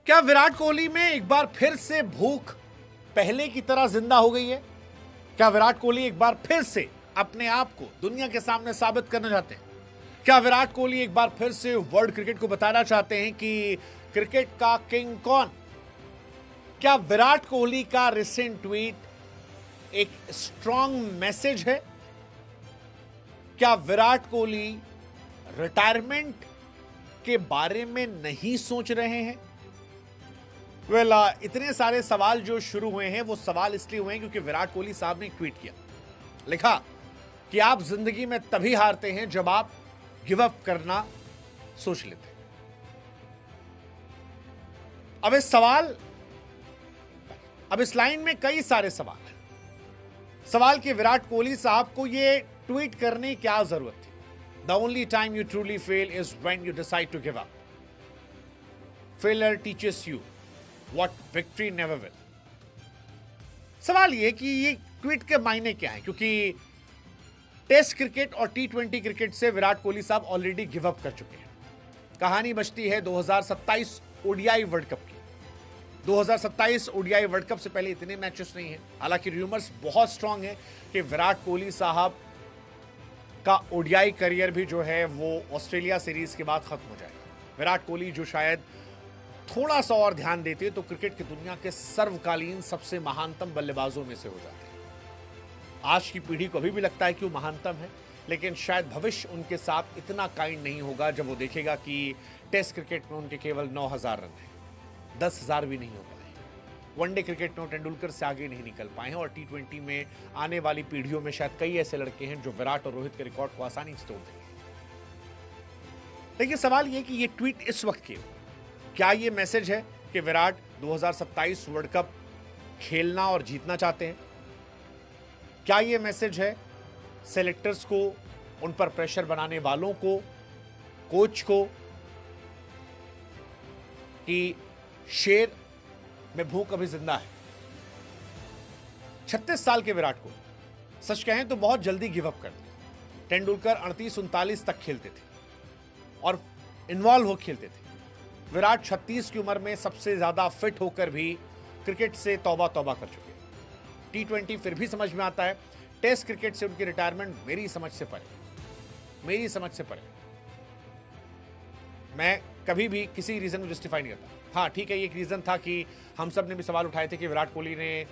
क्या विराट कोहली में एक बार फिर से भूख पहले की तरह जिंदा हो गई है? क्या विराट कोहली एक बार फिर से अपने आप को दुनिया के सामने साबित करना चाहते हैं? क्या विराट कोहली एक बार फिर से वर्ल्ड क्रिकेट को बताना चाहते हैं कि क्रिकेट का किंग कौन? क्या विराट कोहली का रिसेंट ट्वीट एक स्ट्रॉन्ग मैसेज है? क्या विराट कोहली रिटायरमेंट के बारे में नहीं सोच रहे हैं? इतने सारे सवाल जो शुरू हुए हैं वो सवाल इसलिए हुए हैं क्योंकि विराट कोहली साहब ने एक ट्वीट किया, लिखा कि आप जिंदगी में तभी हारते हैं जब आप गिव अप करना सोच लेते हैं। अब इस लाइन में कई सारे सवाल हैं। सवाल कि विराट कोहली साहब को ये ट्वीट करने की क्या जरूरत थी? The only time you truly fail is when you decide to give up. Failure teaches you what victory never will. सवाल ये कि ये ट्वीट के मायने क्या है, क्योंकि टेस्ट क्रिकेट और टी20 क्रिकेट से विराट कोहली साहब ऑलरेडी गिव अप कर चुके हैं। कहानी बचती है 2027 ओडीआई वर्ल्ड कप की। 2027 ओडीआई वर्ल्ड कप से पहले इतने मैचेस नहीं हैं। हालांकि रूमर्स बहुत स्ट्रांग है कि विराट कोहली साहब का ओडीआई करियर भी जो है वो ऑस्ट्रेलिया सीरीज के बाद खत्म हो जाएगा। विराट कोहली जो शायद थोड़ा सा और ध्यान देते तो क्रिकेट की दुनिया के सर्वकालीन सबसे महानतम बल्लेबाजों में से हो जाते। आज की पीढ़ी को अभी भी लगता है कि वो महानतम है, लेकिन शायद भविष्य उनके साथ इतना काइंड नहीं होगा जब वो देखेगा कि टेस्ट क्रिकेट में उनके केवल 9,000 रन हैं, 10,000 भी नहीं हो पाए। वनडे क्रिकेट में वो तेंदुलकर से आगे नहीं निकल पाए हैं और टी20 में आने वाली पीढ़ियों में शायद कई ऐसे लड़के हैं जो विराट और रोहित के रिकॉर्ड को आसानी से तोड़ देंगे। लेकिन सवाल यह कि ये ट्वीट इस वक्त क्यों? क्या ये मैसेज है कि विराट 2027 वर्ल्ड कप खेलना और जीतना चाहते हैं? क्या ये मैसेज है सेलेक्टर्स को, उन पर प्रेशर बनाने वालों को, कोच को, कि शेर में भूख अभी जिंदा है? 36 साल के विराट कोहली सच कहें तो बहुत जल्दी गिव अप कर दिया। तेंदुलकर 38-39 तक खेलते थे और इन्वॉल्व हो खेलते थे। विराट 36 की उम्र में सबसे ज्यादा फिट होकर भी क्रिकेट से तौबा तौबा कर चुके हैं। टी20 फिर भी समझ में आता है, टेस्ट क्रिकेट से उनकी रिटायरमेंट मेरी समझ से परे। मैं कभी भी किसी रीजन को जस्टिफाई नहीं करता। हाँ ठीक है, ये एक रीजन था कि हम सब ने भी सवाल उठाए थे कि विराट कोहली ने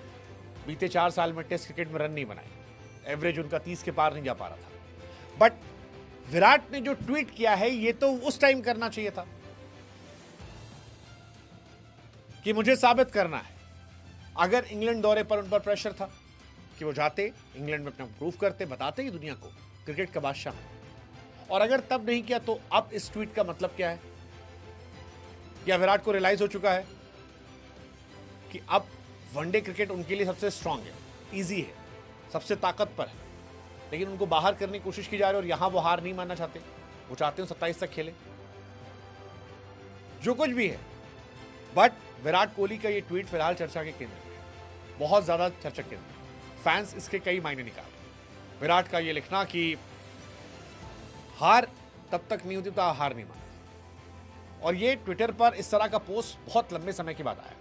बीते 4 साल में टेस्ट क्रिकेट में रन नहीं बनाए, एवरेज उनका 30 के पार नहीं जा पा रहा था। बट विराट ने जो ट्वीट किया है ये तो उस टाइम करना चाहिए था कि मुझे साबित करना है। अगर इंग्लैंड दौरे पर उन पर प्रेशर था कि वो जाते, इंग्लैंड में अपना प्रूव करते, बताते ही दुनिया को क्रिकेट का बादशाह है। और अगर तब नहीं किया तो अब इस ट्वीट का मतलब क्या है? क्या विराट को रियलाइज हो चुका है कि अब वनडे क्रिकेट उनके लिए सबसे स्ट्रांग है, इजी है, सबसे ताकतवर है, लेकिन उनको बाहर करने की कोशिश की जा रही है और यहां वो हार नहीं मानना चाहते। वो चाहते हैं 27 तक खेले, जो कुछ भी है। बट विराट कोहली का ये ट्वीट फिलहाल चर्चा के केंद्र में, बहुत ज्यादा चर्चा केंद्र में। फैंस इसके कई मायने निकाल रहे। विराट का ये लिखना कि हार तब तक नहीं होती तो हार नहीं मानते, और ये ट्विटर पर इस तरह का पोस्ट बहुत लंबे समय के बाद आया।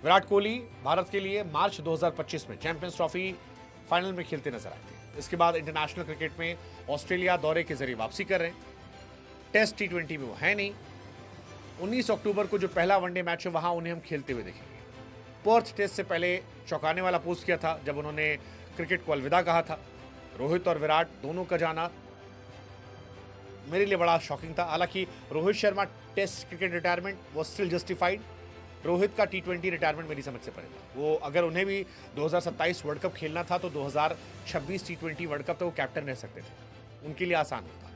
विराट कोहली भारत के लिए मार्च 2025 में चैंपियंस ट्रॉफी फाइनल में खेलते नजर आए थे। इसके बाद इंटरनेशनल क्रिकेट में ऑस्ट्रेलिया दौरे के जरिए वापसी कर रहे हैं। टेस्ट टी20 में वो है नहीं। 19 अक्टूबर को जो पहला वनडे मैच है वहां उन्हें हम खेलते हुए देखेंगे। पर्थ टेस्ट से पहले चौंकाने वाला पोस्ट किया था जब उन्होंने क्रिकेट को अलविदा कहा था। रोहित और विराट दोनों का जाना मेरे लिए बड़ा शॉकिंग था। हालांकि Rohit Sharma test cricket retirement वो स्टिल जस्टिफाइड। रोहित का टी20 रिटायरमेंट मेरी समझ से परे था। वो अगर उन्हें भी 2027 वर्ल्ड कप खेलना था तो 2026 टी20 वर्ल्ड कप तो वो कैप्टन रह सकते थे, उनके लिए आसान होता।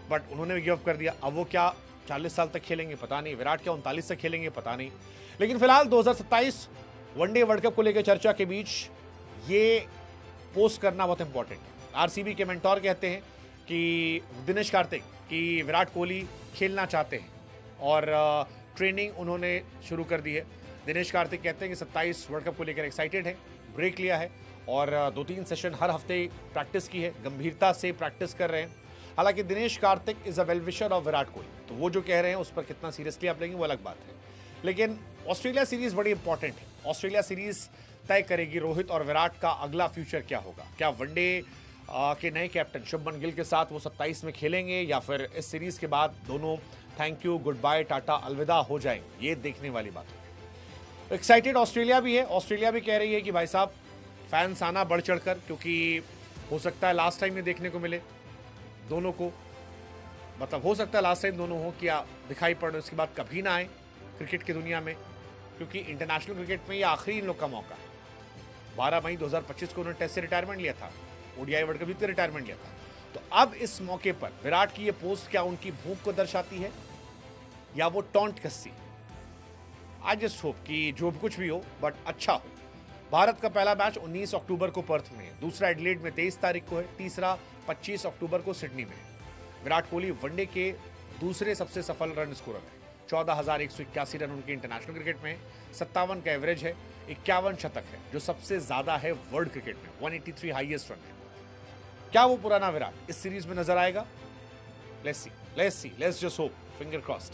बट उन्होंने गिव अप कर दिया। अब वो क्या 40 साल तक खेलेंगे पता नहीं, विराट क्या 39 तक खेलेंगे पता नहीं। लेकिन फिलहाल 2027 वनडे वर्ल्ड कप को लेकर चर्चा के बीच ये पोस्ट करना बहुत इंपॉर्टेंट है। आरसीबी के मेंटोर कहते हैं कि दिनेश कार्तिक कि विराट कोहली खेलना चाहते हैं और ट्रेनिंग उन्होंने शुरू कर दी है। दिनेश कार्तिक कहते हैं कि 27 वर्ल्ड कप को लेकर एक्साइटेड है, ब्रेक लिया है और 2-3 सेशन हर हफ्ते प्रैक्टिस की है, गंभीरता से प्रैक्टिस कर रहे हैं। हालांकि Dinesh Karthik is a well wisher of Virat Kohli, तो वो जो कह रहे हैं उस पर कितना सीरियसली आप लेंगे वो अलग बात है। लेकिन ऑस्ट्रेलिया सीरीज बड़ी इंपॉर्टेंट है। ऑस्ट्रेलिया सीरीज तय करेगी रोहित और विराट का अगला फ्यूचर क्या होगा। क्या वनडे के नए कैप्टन शुभमन गिल के साथ वो 27 में खेलेंगे या फिर इस सीरीज के बाद दोनों थैंक यू गुड बाय टाटा अलविदा हो जाएंगे, ये देखने वाली बात है। एक्साइटेड ऑस्ट्रेलिया भी है। ऑस्ट्रेलिया भी कह रही है कि भाई साहब फैंस आना बढ़ चढ़कर, क्योंकि हो सकता है लास्ट टाइम ये देखने को मिले दोनों को, मतलब हो सकता है लास्ट टाइम दोनों हो क्या दिखाई पड़े, उसके बाद कभी ना आए क्रिकेट की दुनिया में, क्योंकि इंटरनेशनल क्रिकेट में ये आखिरी इन लोग का मौका है। 12 मई 2025 को उन्होंने टेस्ट से रिटायरमेंट लिया था, ओडीआई वर्ल्ड कप जीत के रिटायरमेंट लिया था। तो अब इस मौके पर विराट की ये पोस्ट क्या उनकी भूख को दर्शाती है या वो टॉन्ट कस्सी? आई जस्ट होप कि जो कुछ भी हो बट अच्छा हो। भारत का पहला मैच 19 अक्टूबर को पर्थ में है, दूसरा एडिलेड में 23 तारीख को है, तीसरा 25 अक्टूबर को सिडनी में है। विराट कोहली वनडे के दूसरे सबसे सफल रन स्कोरर है। 14,181 रन उनके इंटरनेशनल क्रिकेट में, 57 का एवरेज है, 51 शतक है जो सबसे ज्यादा है वर्ल्ड क्रिकेट में, 183 हाईएस्ट रन है। क्या वो पुराना विराट इस सीरीज में नजर आएगा? Let's see, let's just hope, finger crossed.